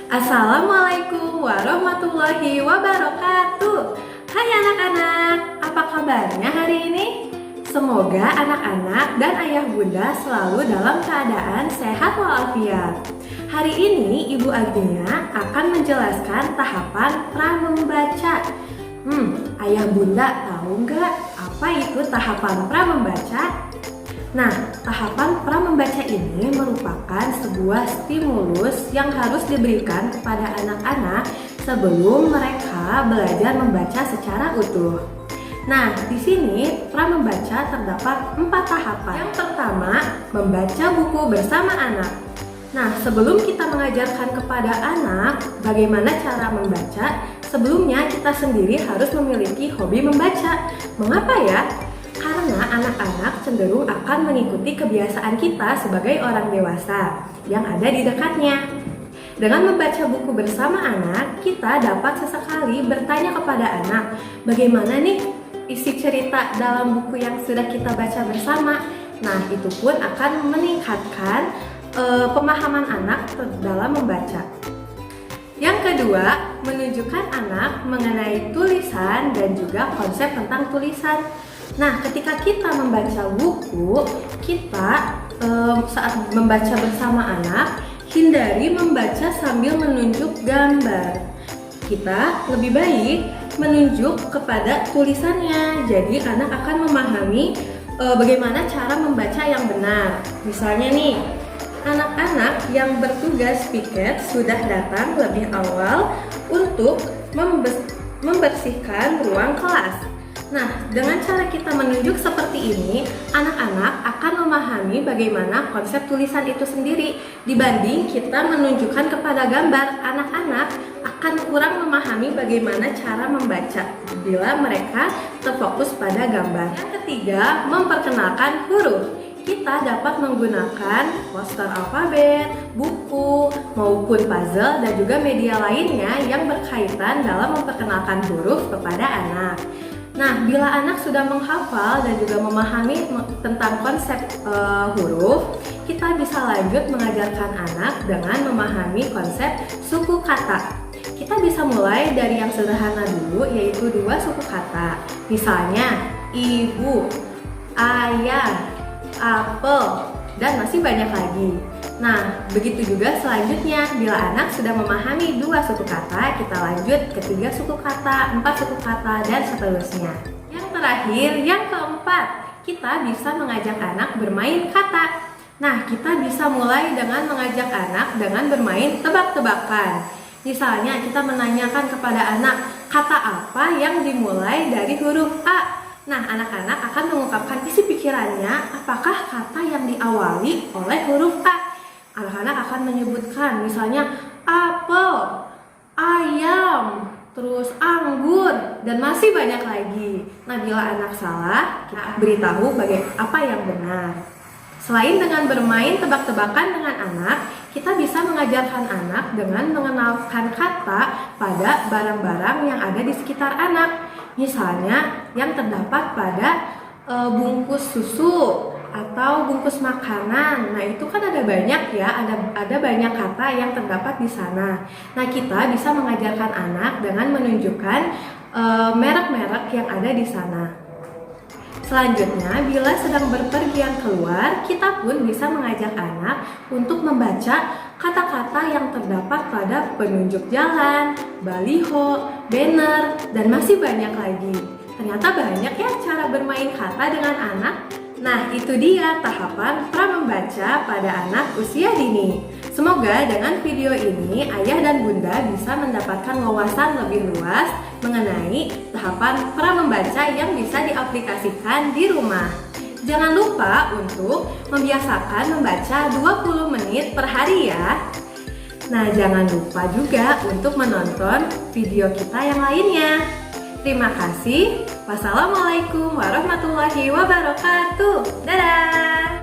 Assalamualaikum warahmatullahi wabarakatuh. Hai anak-anak, apa kabarnya hari ini? Semoga anak-anak dan ayah bunda selalu dalam keadaan sehat walafiat. Hari ini Ibu Agnia akan menjelaskan tahapan pramembaca. Ayah bunda tahu nggak apa itu tahapan pramembaca? Nah, tahapan pramembaca ini merupakan sebuah stimulus yang harus diberikan kepada anak-anak sebelum mereka belajar membaca secara utuh. Nah, di sini pramembaca terdapat 4 tahapan. Yang pertama, membaca buku bersama anak. Nah, sebelum kita mengajarkan kepada anak bagaimana cara membaca, sebelumnya kita sendiri harus memiliki hobi membaca. Mengapa ya? Karena anak-anak cenderung akan mengikuti kebiasaan kita sebagai orang dewasa yang ada di dekatnya. Dengan membaca buku bersama anak, kita dapat sesekali bertanya kepada anak, bagaimana nih isi cerita dalam buku yang sudah kita baca bersama. Nah, itu pun akan meningkatkan pemahaman anak dalam membaca. Yang kedua, menunjukkan anak mengenai tulisan dan juga konsep tentang tulisan. Nah, ketika kita membaca buku, kita saat membaca bersama anak, hindari membaca sambil menunjuk gambar. Kita lebih baik menunjuk kepada tulisannya. Jadi anak akan memahami bagaimana cara membaca yang benar. Misalnya nih, anak-anak yang bertugas piket sudah datang lebih awal untuk membersihkan ruang kelas. Nah, dengan cara kita menunjuk seperti ini, anak-anak akan memahami bagaimana konsep tulisan itu sendiri. Dibanding kita menunjukkan kepada gambar, anak-anak akan kurang memahami bagaimana cara membaca bila mereka terfokus pada gambar. Yang ketiga, memperkenalkan huruf. Kita dapat menggunakan poster alfabet, buku, maupun puzzle dan juga media lainnya yang berkaitan dalam memperkenalkan huruf kepada anak. Nah, bila anak sudah menghafal dan juga memahami tentang konsep huruf, kita bisa lanjut mengajarkan anak dengan memahami konsep suku kata. Kita bisa mulai dari yang sederhana dulu, yaitu 2 suku kata. Misalnya, ibu, ayah, apel, dan masih banyak lagi. Nah, begitu juga selanjutnya, bila anak sudah memahami 2 suku kata, kita lanjut ke 3 suku kata, 4 suku kata, dan seterusnya. Yang terakhir, yang keempat, kita bisa mengajak anak bermain kata. Nah, kita bisa mulai dengan mengajak anak dengan bermain tebak-tebakan. Misalnya, kita menanyakan kepada anak, kata apa yang dimulai dari huruf A? Nah, anak-anak akan mengungkapkan isi pikirannya, apakah kata yang diawali oleh huruf A. Anak-anak akan menyebutkan misalnya apel, ayam, terus anggur, dan masih banyak lagi. Nah, bila anak salah, kita beritahu apa yang benar. Selain dengan bermain tebak-tebakan dengan anak, kita bisa mengajarkan anak dengan mengenalkan kata pada barang-barang yang ada di sekitar anak. Misalnya yang terdapat pada bungkus susu atau bungkus makanan. Nah, itu kan ada banyak ya, ada banyak kata yang terdapat di sana. Nah, kita bisa mengajarkan anak dengan menunjukkan merek-merek yang ada di sana. Selanjutnya, bila sedang berpergian keluar, kita pun bisa mengajak anak untuk membaca kata-kata yang terdapat pada penunjuk jalan, baliho, banner, dan masih banyak lagi. Ternyata banyak ya cara bermain kata dengan anak. Nah, itu dia tahapan pramembaca pada anak usia dini. Semoga dengan video ini ayah dan bunda bisa mendapatkan wawasan lebih luas mengenai tahapan pramembaca yang bisa diaplikasikan di rumah. Jangan lupa untuk membiasakan membaca 20 menit per hari ya. Nah, jangan lupa juga untuk menonton video kita yang lainnya. Terima kasih. Wassalamualaikum warahmatullahi wabarakatuh. Dadah.